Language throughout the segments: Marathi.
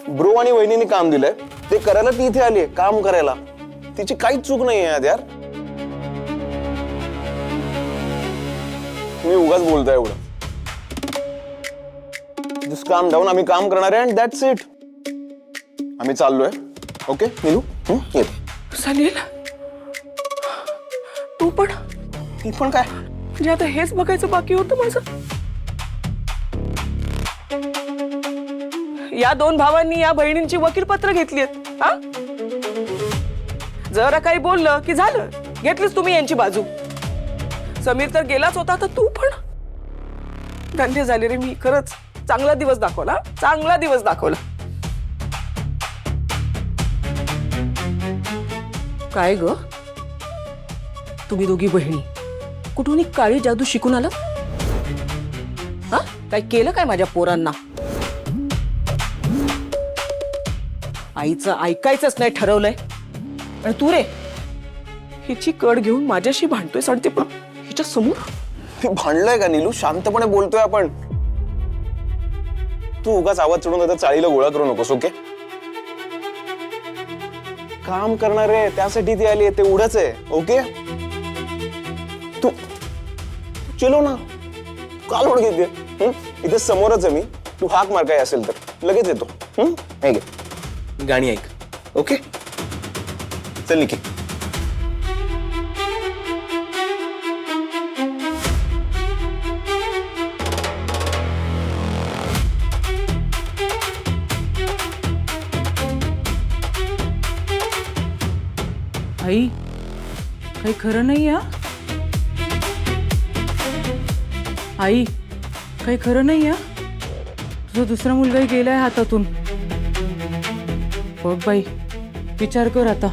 ब्रो आणि वहिनीने काम दिलंय ते करायला ती इथे आली काम करायला. तिची काहीच चूक नाही आहे यार. तुम्ही उगाच बोलताय एवढं. जस्ट काम डाऊन. आम्ही काम करणार आहे अँड दॅट्स इट. आम्ही चाललोय. ओके नीलू येते. सलील तू पण? ती पण काय म्हणजे आता हेच बघायचं बाकी होतं माझं. या दोन भावांनी या बहिणींची वकीलपत्र घेतली आहेत. हा जरा काही बोललं की झालं, घेतलीच तुम्ही यांची बाजू. समीर तर गेलाच होता, तर तू पण. धन्य झाले रे मी, खरंच चांगला दिवस दाखवला. चांगला दिवस दाखवला. काय ग तुम्ही दोघी बहिणी कुठून ही काळी जादू शिकून आला? हा काय केलं काय माझ्या पोरांना? आईचं ऐकायचंच नाही ठरवलंय. आणि तू रे हिची कड घेऊन माझ्याशी भांडतोय. सांगते पण हिच्या समोर. ते भांडलंय का नीलू? शांतपणे बोलतोय आपण. तू उगाच आवाज चढून आता चाळीला गोळा करू नकोस. ओके काम करणार आहे त्यासाठी ती आली. ते उडच आहे. ओके तू चलो ना. का लोड घेते? इथे समोरच आहे मी. तू हाक मार काय असेल तर लगेच येतो. हे घे गाणी ऐक. ओके चल निकी. आई काही खरं नाही. या आई काही खरं नाही. या तुझा दुसरा मुलगाही गेलाय हातातून. बघ बाई विचार कर आता.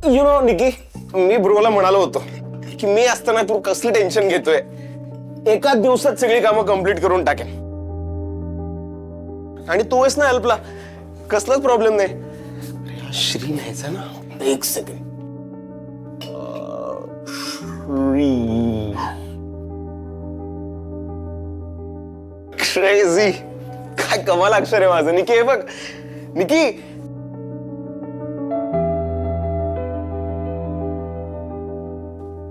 यु नो निकी, मी ब्रोला म्हणालो होतो की मी असताना तू कसली टेन्शन घेतोय. एका दिवसात सगळी कामं कंप्लीट करून टाकेन. आणि तू आहेस ना हेल्पला. कसलाच प्रॉब्लेम नाही. श्री न्यायचा ना. एक सेकंड. श्री क्रेझी. काय कमाल अक्षर आहे माझं. निकी हे बघ. निकी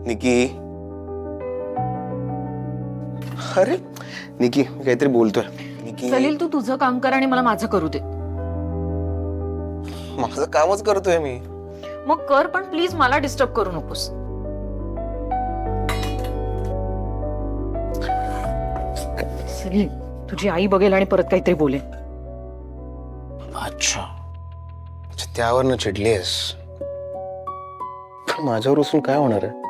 निकी. अरे निकी मी काहीतरी बोलतोय. निकी सलील तू तुझं काम कर आणि मला माझं करू दे. माझं कामच करतोय मी. मग कर पण प्लीज मला डिस्टर्ब करू नकोस. सलील तुझी आई बघेल आणि परत काहीतरी बोलेल. अच्छा त्यावरनं चिडलीस. माझ्यावर असून काय होणार आहे?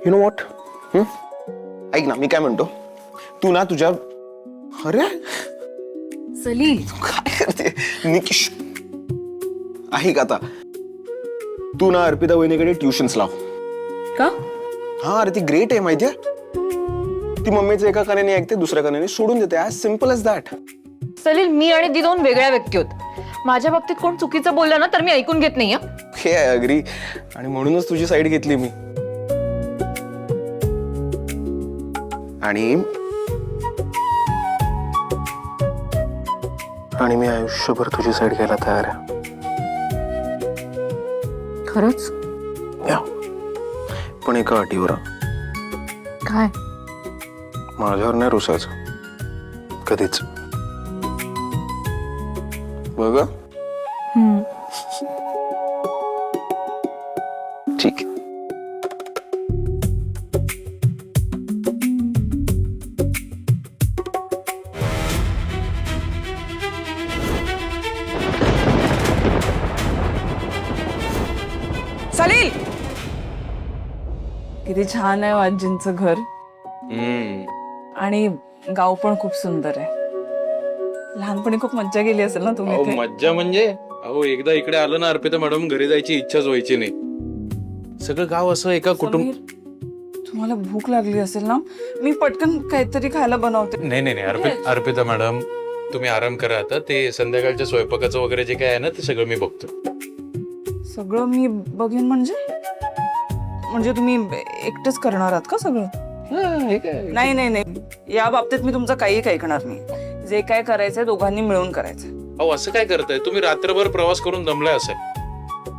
You know what. ऐक ना मी काय म्हणतो. तू ना तुझ्या. अरे सलील काय करते निकी? ऐक आता. तू ना अर्पिता वहिनीकडे ट्युशन्स लाव. का? हा अरे ती ग्रेट आहे माहितीये. ती मम्मीचं एका कानाने ऐकते दुसऱ्या कानाने सोडून देते. As simple as that. Salil मी आणि ती दोन वेगळ्या व्यक्ती होत. माझ्या बाबतीत कोण चुकीचं बोललं ना तर मी ऐकून घेत नाही. हे अग्री. आणि म्हणूनच तुझी साईड घेतली मी. आणि मी आयुष्यभर तुझी साईड घ्यायला तयार आहे. खरंच? या पण एका अटीवर. काय? माझ्यावर नाही रुसायचं कधीच. बघ ठीक. सलील किती छान आहे आजींचं घर. आणि गाव पण खूप सुंदर आहे. लहानपणी खूप मज्जा गेली असेल ना तुम्ही इथे? मज्जा म्हणजे अहो एकदा इकडे आलं ना अर्पिता मॅडम घरी जायची इच्छाच व्हायची नाही. सगळं गाव असं एका कुटुंब. तुम्हाला भूक लागली असेल ना, मी पटकन काहीतरी खायला बनवते. नाही अर्पिता मॅडम तुम्ही आराम करा आता. ते संध्याकाळच्या स्वयंपाकाचं वगैरे जे काय आहे ना ते सगळं मी बघतो. सगळं मी बघेन म्हणजे तुम्ही एकटेच करणार आहात का सगळं? नाही नाही नाही, या बाबतीत मी तुमचं काही ऐकणार नाही. जे काय करायचंय दोघांनी मिळून करायचं. अहो असं काय करताय तुम्ही? रात्रभर प्रवास करून दमलाय असेल.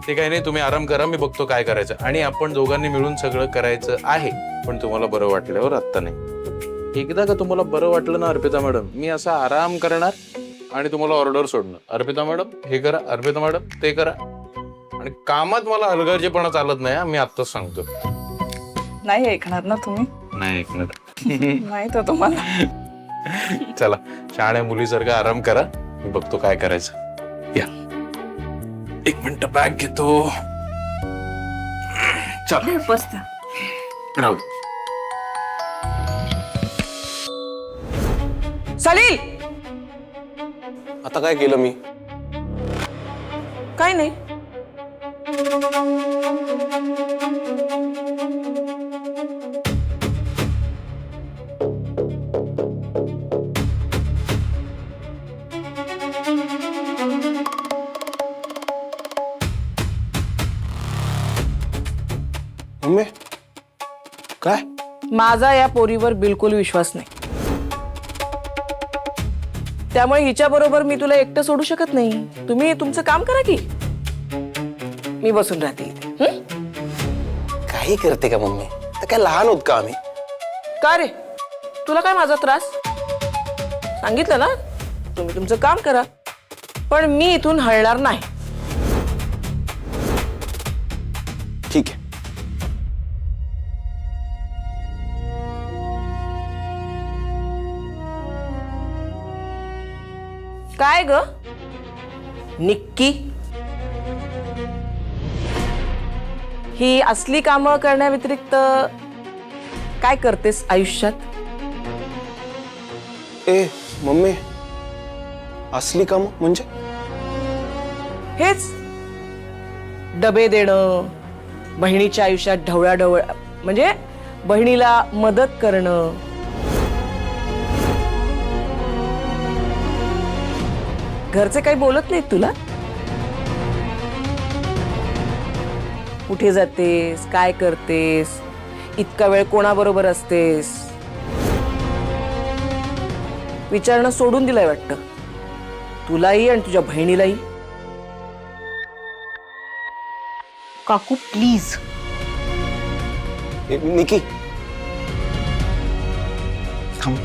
ते काही नाही, तुम्ही आराम करा, मी बघतो काय करायचं. आणि आपण दोघांनी मिळून सगळं करायचं आहे. पण तुम्हाला बरं वाटल्यावर आत्ता नाही. एकदा का तुम्हाला बरं वाटलं ना अर्पिता मॅडम, मी असा आराम करणार आणि तुम्हाला ऑर्डर सोडणार. अर्पिता मॅडम हे करा, अर्पिता मॅडम ते करा. आणि कामात मला हलगर्जीपणा चालत नाही. मी आत्ताच सांगतो. नाही ऐकणार ना तुम्ही? नाही ऐकणार. नाही तर तुम्हाला. चला शहाण्या मुलीसारखा आराम करा, मी बघतो काय करायचं. या 1 मिनिट बॅग घेतो. चल बसता. राहू. सलील, आता काय केलं मी? काय नाही. मम्मी काय? माझा या पोरीवर बिलकुल विश्वास नाही. त्यामुळे हिच्या बरोबर मी तुला एकटं सोडू शकत नाही. तुम्ही तुमचं काम करा की, मी बसून राहते इथे. काही करते का मम्मी? तर काय लहान होत का आम्ही? का रे, तुला काय माझा त्रास? सांगितलं ना, तुम्ही तुमचं काम करा, पण मी इथून हलणार नाही. ठीक आहे. काय ग निक्की, ही असली कामं करण्याव्यतिरिक्त काय करतेस आयुष्यात? ए मम्मी, असली काम म्हणजे? हेच डबे देणं, बहिणीच्या आयुष्यात ढवळाढवळ, म्हणजे बहिणीला मदत करणं. घरचे काही बोलत नाहीत तुला? कुठे जातेस, काय करतेस, इतका वेळ कोणाबरोबर असतेस, विचारणं सोडून दिलंय वाटतं तुलाही आणि तुझ्या बहिणीलाही. काकू प्लीज. निकी थांब.